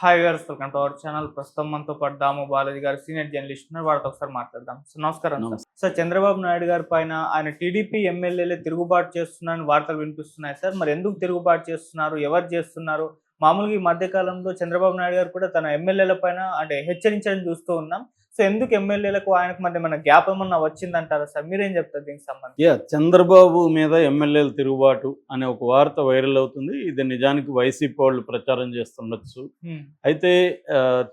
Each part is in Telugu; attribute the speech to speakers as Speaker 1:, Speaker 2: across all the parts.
Speaker 1: Hi viewers, welcome to our channel. ప్రస్తుతం మనతో పాటు దాము బాలాజీ గారు సీనియర్ జర్నలిస్ట్ ఉన్నారు. వారితో ఒకసారి మాట్లాడదాం. సో నమస్కారం సార్.
Speaker 2: నమస్తే.
Speaker 1: సార్, చంద్రబాబు నాయుడు గారి పైన ఆయన టీడీపీ ఎమ్మెల్యేలే తిరుగుబాటు చేస్తున్నారని వార్తలు వినిపిస్తున్నాయి సార్. మరి ఎందుకు తిరుగుబాటు చేస్తున్నారు? ఎవరు చేస్తున్నారు? మామూలుగా ఈ మధ్య కాలంలో చంద్రబాబు నాయుడు గారు కూడా తన ఎమ్మెల్యేల పైన హెచ్చరించడం చూస్తూ ఉన్నాం. సో ఎందుకు ఎమ్మెల్యేలకు ఆయనకు మధ్య మన గ్యాప్ ఏమన్నా వచ్చిందంటారా సార్? మీరేం చెప్తారు దీనికి సంబంధించి?
Speaker 2: చంద్రబాబు మీద ఎమ్మెల్యేల తిరుగుబాటు అనే ఒక వార్త వైరల్ అవుతుంది. ఇది నిజానికి వైసీపీ వాళ్ళు ప్రచారం చేస్తుండొచ్చు. అయితే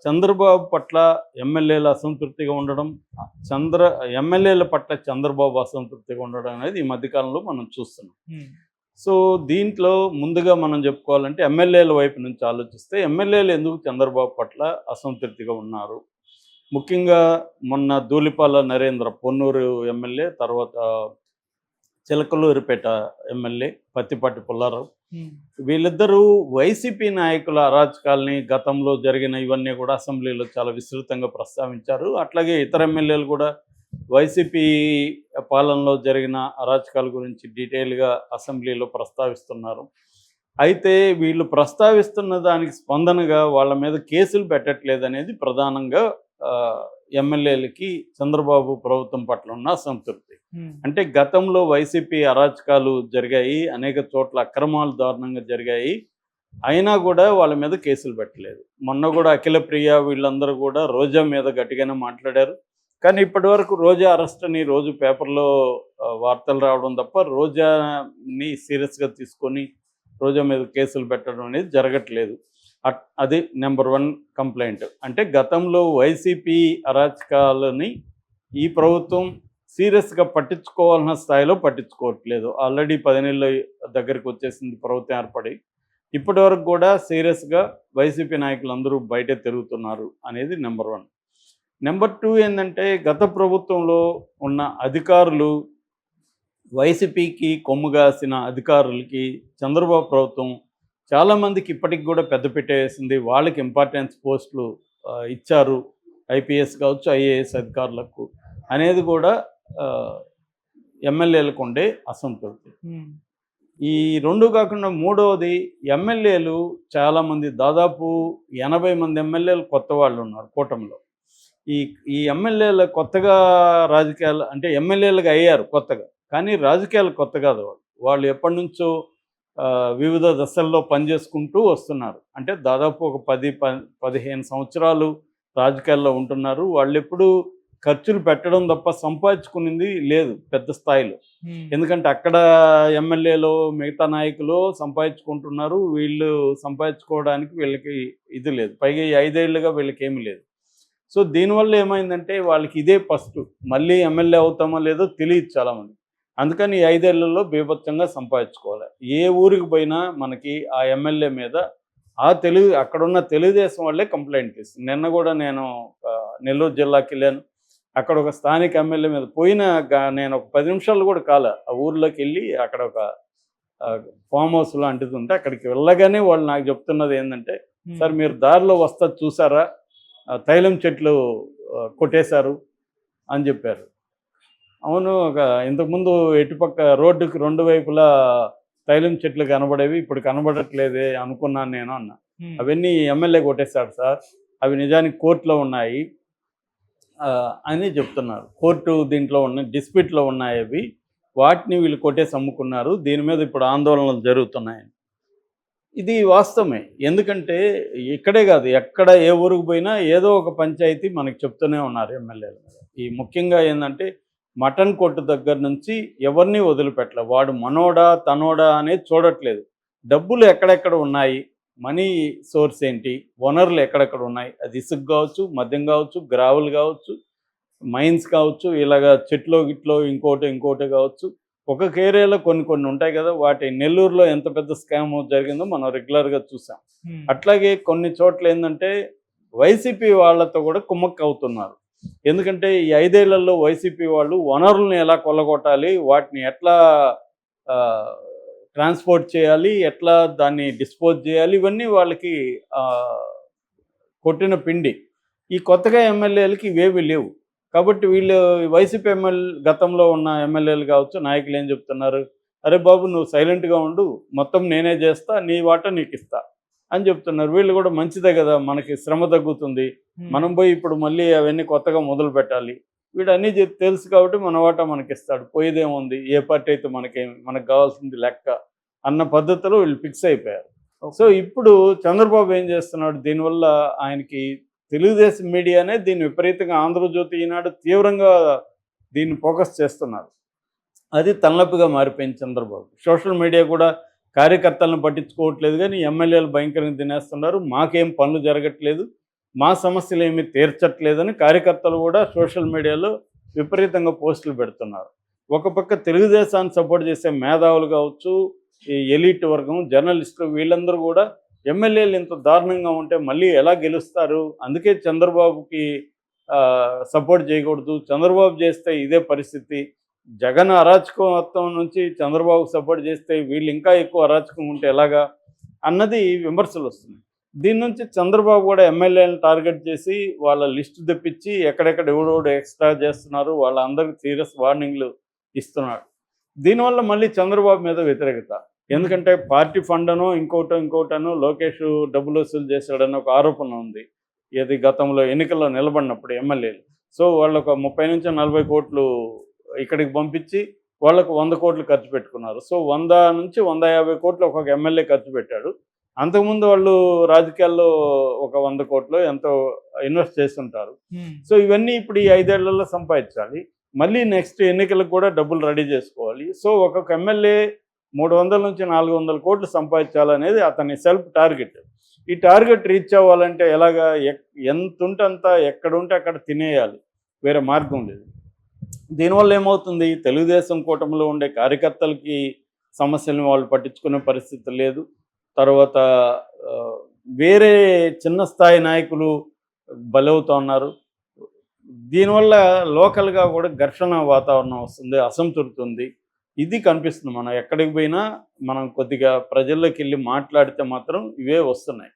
Speaker 2: చంద్రబాబు పట్ల ఎమ్మెల్యేల అసంతృప్తిగా ఉండడం, ఎమ్మెల్యేల పట్ల చంద్రబాబు అసంతృప్తిగా ఉండడం అనేది ఈ మధ్యకాలంలో మనం చూస్తున్నాం. సో దీంట్లో ముందుగా మనం చెప్పుకోవాలంటే ఎమ్మెల్యేల వైపు నుంచి ఆలోచిస్తే ఎమ్మెల్యేలు ఎందుకు చంద్రబాబు పట్ల అసంతృప్తిగా ఉన్నారు? ముఖ్యంగా మొన్న ధూళిపాల నరేంద్ర పొన్నూరు ఎమ్మెల్యే, తర్వాత చిలకలూరిపేట ఎమ్మెల్యే పత్తిపాటి పుల్లారావు, వీళ్ళిద్దరూ వైసీపీ నాయకుల అరాచకాలని, గతంలో జరిగిన ఇవన్నీ కూడా అసెంబ్లీలో చాలా విస్తృతంగా ప్రస్తావించారు. అట్లాగే ఇతర ఎమ్మెల్యేలు కూడా వైసీపీ పాలనలో జరిగిన అరాచకాల గురించి డీటెయిల్గా అసెంబ్లీలో ప్రస్తావిస్తున్నారు. అయితే వీళ్ళు ప్రస్తావిస్తున్న దానికి స్పందనగా వాళ్ళ మీద కేసులు పెట్టట్లేదు అనేది ప్రధానంగా ఎమ్మెల్యేలకి చంద్రబాబు ప్రభుత్వం పట్ల ఉన్న అసంతృప్తి. అంటే గతంలో వైసీపీ అరాచకాలు జరిగాయి, అనేక చోట్ల అక్రమాలు దారుణంగా జరిగాయి, అయినా కూడా వాళ్ళ మీద కేసులు పెట్టలేదు. మొన్న కూడా అఖిలప్రియ వీళ్ళందరూ కూడా రోజా మీద గట్టిగానే మాట్లాడారు. కానీ ఇప్పటి వరకు రోజా అరెస్ట్ అని రోజు పేపర్లో వార్తలు రావడం తప్ప రోజాని సీరియస్గా తీసుకొని రోజా మీద కేసులు పెట్టడం అనేది జరగట్లేదు. అది నెంబర్ 1 కంప్లైంట్. అంటే గతంలో వైసీపీ అరాచకాలని ఈ ప్రభుత్వం సీరియస్గా పట్టించుకోవాలన్న స్థాయిలో పట్టించుకోవట్లేదు. ఆల్రెడీ 10 నెలల దగ్గరికి వచ్చేసింది ప్రభుత్వం ఏర్పడి. ఇప్పటి వరకు కూడా సీరియస్గా వైసీపీ నాయకులందరూ బయటే తిరుగుతున్నారు అనేది నెంబర్ 1. నెంబర్ 2 ఏంటంటే గత ప్రభుత్వంలో ఉన్న అధికారులు, వైసీపీకి కొమ్ముగాసిన అధికారులకి చంద్రబాబు ప్రభుత్వం చాలామందికి ఇప్పటికి కూడా పెద్దపీట వేసింది. వాళ్ళకి ఇంపార్టెన్స్ పోస్టులు ఇచ్చారు, ఐపీఎస్ కావచ్చు, ఐఏఎస్ అధికారులకు అనేది కూడా ఎమ్మెల్యేలకు ఉండే అసంతృప్తి. ఈ 2 కాకుండా మూడవది, ఎమ్మెల్యేలు చాలామంది, దాదాపు 80 మంది ఎమ్మెల్యేలు కొత్త వాళ్ళు ఉన్నారు కూటమిలో. ఈ ఎమ్మెల్యేలు కొత్తగా రాజకీయాలు అంటే ఎమ్మెల్యేలుగా అయ్యారు కొత్తగా, కానీ రాజకీయాలు కొత్త కాదు. వాళ్ళు ఎప్పటి నుంచో వివిధ దశల్లో పనిచేసుకుంటూ వస్తున్నారు. అంటే దాదాపు ఒక 10-15 సంవత్సరాలు రాజకీయాల్లో ఉంటున్నారు. వాళ్ళు ఎప్పుడు ఖర్చులు పెట్టడం తప్ప సంపాదించుకునింది లేదు పెద్ద స్థాయిలో. ఎందుకంటే అక్కడ ఎమ్మెల్యేలు, మిగతా నాయకులు సంపాదించుకుంటున్నారు, వీళ్ళు సంపాదించుకోవడానికి వీళ్ళకి ఇది లేదు. పైగా ఈ 5 ఏళ్ళుగా వీళ్ళకి ఏమీ లేదు. సో దీనివల్ల ఏమైందంటే వాళ్ళకి ఇదే ఫస్ట్, మళ్ళీ ఎమ్మెల్యే అవుతామో లేదో తెలియదు చాలామంది. అందుకని ఈ 5 ఏళ్లలో బీభత్సంగా సంపాదించుకోవాలి. ఏ ఊరికి పోయినా మనకి ఆ ఎమ్మెల్యే మీద అక్కడున్న తెలుగుదేశం వాళ్ళే కంప్లైంట్ ఇస్తుంది. నిన్న కూడా నేను నెల్లూరు జిల్లాకి వెళ్ళాను. అక్కడ ఒక స్థానిక ఎమ్మెల్యే మీద నేను ఒక 10 నిమిషాలు కూడా ఆ ఊర్లోకి వెళ్ళి అక్కడ ఒక ఫామ్ హౌస్ లాంటిది ఉంటే అక్కడికి వెళ్ళగానే వాళ్ళు నాకు చెప్తున్నది ఏంటంటే, సార్ మీరు దారిలో వస్తా చూసారా, తైలం చెట్లు కొట్టేశారు అని చెప్పారు. అవును, ఇంతకుముందు ఎటుపక్క రోడ్డుకి 2 వైపులా తైలం చెట్లు కనబడేవి, ఇప్పుడు కనబడట్లేదే అనుకున్నాను నేను అన్న. అవన్నీ ఎమ్మెల్యే కొట్టేశాడు సార్, అవి నిజానికి కోర్టులో ఉన్నాయి అని చెప్తున్నారు. కోర్టు దీంట్లో ఉన్న డిస్ప్యూట్లో ఉన్నాయి అవి, వాటిని వీళ్ళు కొట్టేసి అమ్ముకున్నారు, దీని మీద ఇప్పుడు ఆందోళనలు జరుగుతున్నాయని. ఇది వాస్తవమే. ఎందుకంటే ఇక్కడే కాదు, ఎక్కడ ఏ ఊరికి పోయినా ఏదో ఒక పంచాయతీ మనకి చెప్తూనే ఉన్నారు ఎమ్మెల్యేల మీద. ఈ ముఖ్యంగా ఏంటంటే మటన్ కొట్టు దగ్గర నుంచి ఎవరిని వదిలిపెట్టలే. వాడు మనోడా తనోడా అనేది చూడట్లేదు. డబ్బులు ఎక్కడెక్కడ ఉన్నాయి, మనీ సోర్స్ ఏంటి, వనరులు ఎక్కడెక్కడ ఉన్నాయి, అది ఇసుక కావచ్చు, మద్యం కావచ్చు, గ్రావెల్ కావచ్చు, మైన్స్ కావచ్చు, ఇలాగా చెట్లో గిట్లో ఇంకోటి కావచ్చు. ఒక్కొక్క ఏరియాలో కొన్ని ఉంటాయి కదా, వాటి నెల్లూరులో ఎంత పెద్ద స్కామ్ జరిగిందో మనం రెగ్యులర్గా చూసాం. అట్లాగే కొన్ని చోట్ల ఏంటంటే వైసీపీ వాళ్ళతో కూడా కుమ్మక్క అవుతున్నారు. ఎందుకంటే ఈ 5 ఏళ్లలో వైసీపీ వాళ్ళు వనరులను ఎలా కొల్లగొట్టాలి, వాటిని ఎట్లా ట్రాన్స్పోర్ట్ చేయాలి, ఎట్లా దాన్ని డిస్పోజ్ చేయాలి, ఇవన్నీ వాళ్ళకి కొట్టిన పిండి. ఈ కొత్తగా ఎమ్మెల్యేలకి ఇవేవి లేవు. కాబట్టి వీళ్ళు వైసీపీ గతంలో ఉన్న ఎమ్మెల్యేలు కావచ్చు, నాయకులు ఏం చెప్తున్నారు, అరే బాబు నువ్వు సైలెంట్గా ఉండు, మొత్తం నేనే చేస్తా, నీ వాటా నీకు ఇస్తా అని చెప్తున్నారు. వీళ్ళు కూడా మంచిదే కదా, మనకి శ్రమ తగ్గుతుంది, మనం పోయి ఇప్పుడు మళ్ళీ అవన్నీ కొత్తగా మొదలు పెట్టాలి, వీడు అన్నీ తెలుసు కాబట్టి మన వాటా మనకిస్తాడు, పోయేదేముంది, ఏ పార్టీ అయితే మనకు కావాల్సింది లెక్క అన్న పద్ధతిలో వీళ్ళు ఫిక్స్ అయిపోయారు. సో ఇప్పుడు చంద్రబాబు ఏం చేస్తున్నాడు, దీనివల్ల ఆయనకి తెలుగుదేశం మీడియానే దీన్ని విపరీతంగా, ఆంధ్రజ్యోతి, ఈనాడు తీవ్రంగా దీన్ని ఫోకస్ చేస్తున్నారు. అది తలనొప్పిగా మారిపోయింది చంద్రబాబు. సోషల్ మీడియా కూడా కార్యకర్తలను పట్టించుకోవట్లేదు, కానీ ఎమ్మెల్యేలు భయంకరంగా తినేస్తున్నారు, మాకేం పనులు జరగట్లేదు, మా సమస్యలు ఏమీ తీర్చట్లేదని కార్యకర్తలు కూడా సోషల్ మీడియాలో విపరీతంగా పోస్టులు పెడుతున్నారు. ఒక పక్క తెలుగుదేశాన్ని సపోర్ట్ చేసే మేధావులు కావచ్చు, ఈ ఎలీట్ వర్గం, జర్నలిస్టులు, వీళ్ళందరూ కూడా ఎమ్మెల్యేలు ఇంత దారుణంగా ఉంటే మళ్ళీ ఎలా గెలుస్తారు, అందుకే చంద్రబాబుకి సపోర్ట్ చేయకూడదు, చంద్రబాబు చేస్తే ఇదే పరిస్థితి, జగన్ అరాచకత్వం నుంచి చంద్రబాబుకు సపోర్ట్ చేస్తే వీళ్ళు ఇంకా ఎక్కువ అరాచకం ఉంటే ఎలాగా అన్నది విమర్శలు వస్తున్నాయి. దీని నుంచి చంద్రబాబు కూడా ఎమ్మెల్యేలను టార్గెట్ చేసి వాళ్ళ లిస్టు తెప్పించి ఎక్కడెక్కడ ఎవడోడు ఎక్స్ట్రా చేస్తున్నారు, వాళ్ళందరికీ సీరియస్ వార్నింగ్లు ఇస్తున్నాడు. దీనివల్ల మళ్ళీ చంద్రబాబు మీద వ్యతిరేకత, ఎందుకంటే పార్టీ ఫండ్ అనో ఇంకోటనో లోకేష్ డబ్బులు వసూలు చేశాడని ఒక ఆరోపణ ఉంది, ఏది గతంలో ఎన్నికల్లో నిలబడినప్పుడు ఎమ్మెల్యేలు. సో వాళ్ళు ఒక 30 నుంచి 40 కోట్లు ఇక్కడికి పంపించి వాళ్ళకు 100 కోట్లు ఖర్చు పెట్టుకున్నారు. సో 100 నుంచి 150 కోట్లు ఒక్కొక్క ఎమ్మెల్యే ఖర్చు పెట్టాడు. అంతకుముందు వాళ్ళు రాజకీయాల్లో ఒక 100 కోట్లు ఎంతో ఇన్వెస్ట్ చేస్తుంటారు. సో ఇవన్నీ ఇప్పుడు ఈ 5 ఏళ్లలో సంపాదించాలి, మళ్ళీ నెక్స్ట్ ఎన్నికలకు కూడా డబ్బులు రెడీ చేసుకోవాలి. సో ఒక్కొక్క ఎమ్మెల్యే 300 నుంచి 400 కోట్లు సంపాదించాలనేది అతని సెల్ఫ్ టార్గెట్. ఈ టార్గెట్ రీచ్ అవ్వాలంటే ఎలాగా, ఎంత ఉంటే అంత, ఎక్కడుంటే అక్కడ తినేయాలి, వేరే మార్గం లేదు. దీనివల్ల ఏమవుతుంది, తెలుగుదేశం కూటమిలో ఉండే కార్యకర్తలకి సమస్యలను వాళ్ళు పట్టించుకునే పరిస్థితి లేదు. తర్వాత వేరే చిన్న స్థాయి నాయకులు బలవుతూ ఉన్నారు. దీనివల్ల లోకల్గా కూడా ఘర్షణ వాతావరణం వస్తుంది, అసంతృప్తి ఉంది. ఇది కనిపిస్తుంది. మనం ఎక్కడికి పోయినా మనం కొద్దిగా ప్రజల్లోకి వెళ్ళి మాట్లాడితే మాత్రం ఇవే వస్తున్నాయి.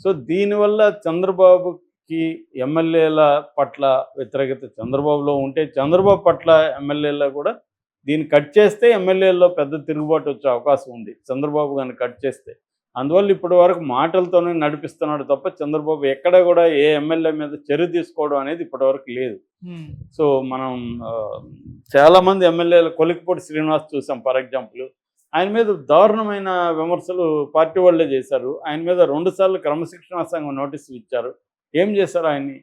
Speaker 2: సో దీనివల్ల చంద్రబాబుకి ఎమ్మెల్యేల పట్ల వ్యతిరేకత చంద్రబాబులో ఉంటే, చంద్రబాబు పట్ల ఎమ్మెల్యేలో కూడా దీన్ని కట్ చేస్తే ఎమ్మెల్యేల్లో పెద్ద తిరుగుబాటు వచ్చే అవకాశం ఉంది చంద్రబాబు కానీ కట్ చేస్తే. అందువల్ల ఇప్పటి వరకు మాటలతోనే నడిపిస్తున్నాడు తప్ప చంద్రబాబు ఎక్కడ కూడా ఏ ఎమ్మెల్యే మీద చర్య తీసుకోవడం అనేది ఇప్పటివరకు లేదు. సో మనం చాలామంది ఎమ్మెల్యేలు, కొలిక్కిపూడి శ్రీనివాస్ చూసాం ఫర్ ఎగ్జాంపుల్, ఆయన మీద దారుణమైన విమర్శలు పార్టీ వాళ్ళే చేశారు. ఆయన మీద 2 సార్లు క్రమశిక్షణా సంఘం నోటీసులు ఇచ్చారు. ఏం చేశారు ఆయన్ని?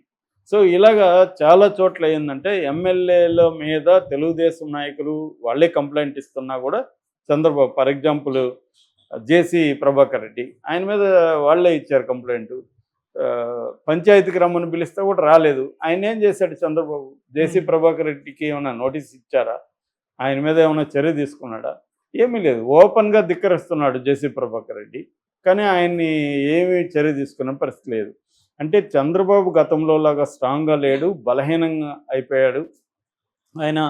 Speaker 2: సో ఇలాగా చాలా చోట్ల ఏంటంటే ఎమ్మెల్యేల మీద తెలుగుదేశం నాయకులు వాళ్ళే కంప్లైంట్ ఇస్తున్నా కూడా చంద్రబాబు, ఫర్ ఎగ్జాంపుల్ జేసీ ప్రభాకర్ రెడ్డి, ఆయన మీద వాళ్ళే ఇచ్చారు కంప్లైంట్. పంచాయతీకి రమ్మని పిలిస్తే కూడా రాలేదు. ఆయన ఏం చేశాడు చంద్రబాబు? జేసీ ప్రభాకర్ రెడ్డికి ఏమైనా నోటీస్ ఇచ్చారా? ఆయన మీద ఏమైనా చర్య తీసుకున్నాడా? ఏమీ లేదు. ఓపెన్గా ధిక్కరిస్తున్నాడు జేసీ ప్రభాకర్ రెడ్డి, కానీ ఆయన్ని ఏమీ చర్య తీసుకునే పరిస్థితి లేదు. అంటే చంద్రబాబు గతంలో లాగా స్ట్రాంగ్గా లేడు, బలహీనంగా అయిపోయాడు. ఆయన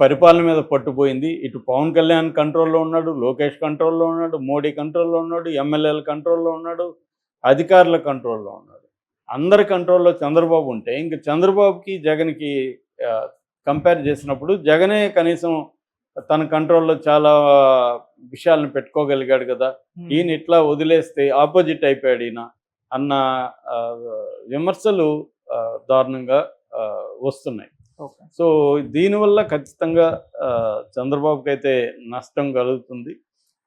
Speaker 2: పరిపాలన మీద పట్టుపోయింది. ఇటు పవన్ కళ్యాణ్ కంట్రోల్లో ఉన్నాడు, లోకేష్ కంట్రోల్లో ఉన్నాడు, మోడీ కంట్రోల్లో ఉన్నాడు, ఎమ్మెల్యేల కంట్రోల్లో ఉన్నాడు, అధికారుల కంట్రోల్లో ఉన్నాడు. అందరి కంట్రోల్లో చంద్రబాబు ఉంటే ఇంక చంద్రబాబుకి జగన్కి కంపేర్ చేసినప్పుడు జగనే కనీసం తన కంట్రోల్లో చాలా విషయాలను పెట్టుకోగలిగాడు కదా, ఈయన ఇట్లా వదిలేస్తే ఆపోజిట్ అయిపోయాడు ఈయన అన్న విమర్శలు దారుణంగా వస్తున్నాయి. సో దీనివల్ల ఖచ్చితంగా చంద్రబాబుకి అయితే నష్టం కలుగుతుంది.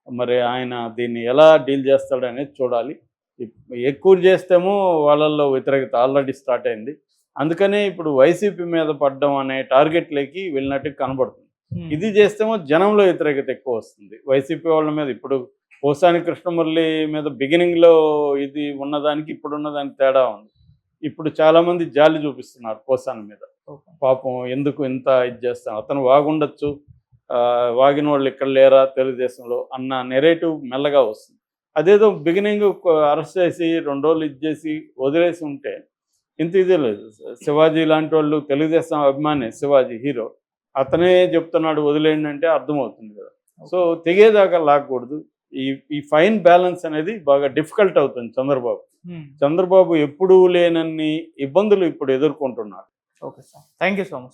Speaker 2: మరి ఆయన దీన్ని ఎలా డీల్ చేస్తాడు అనేది చూడాలి. ఎక్కువ చేస్తేమో వాళ్ళల్లో వ్యతిరేకత ఆల్రెడీ స్టార్ట్ అయింది. అందుకనే ఇప్పుడు వైసీపీ మీద పడడం అనే టార్గెట్లోకి వెళ్ళినట్టు కనబడుతుంది. ఇది చేస్తేమో జనంలో వ్యతిరేకత ఎక్కువ వస్తుంది వైసీపీ వాళ్ళ మీద. ఇప్పుడు పోసాని కృష్ణమురళి మీద బిగినింగ్లో ఇది ఉన్నదానికి ఇప్పుడున్నదానికి తేడా ఉంది. ఇప్పుడు చాలామంది జాలి చూపిస్తున్నారు పోసాని మీద, పాపం ఎందుకు ఇంత ఇది చేస్తాం, అతను వాగుండొచ్చు, వాగిన వాళ్ళు ఇక్కడ లేరా తెలుగుదేశంలో అన్న నెరేటివ్ మెల్లగా వస్తుంది. అదేదో బిగినింగ్ అరెస్ట్ చేసి 2 రోజులు ఇది చేసి వదిలేసి ఉంటే ఇంత ఇదే లేదు. శివాజీ లాంటి వాళ్ళు తెలుగుదేశం అభిమాని, శివాజీ హీరో, అతనే చెప్తున్నాడు వదిలేయండి అంటే అర్థమవుతుంది కదా. సో తెగేదాకా లాగకూడదు. ఈ ఫైన్ బ్యాలెన్స్ అనేది బాగా డిఫికల్ట్ అవుతుంది చంద్రబాబు. చంద్రబాబు ఎప్పుడూ లేనన్ని ఇబ్బందులు ఇప్పుడు ఎదుర్కొంటున్నారు.
Speaker 1: Okay sir, thank you so much.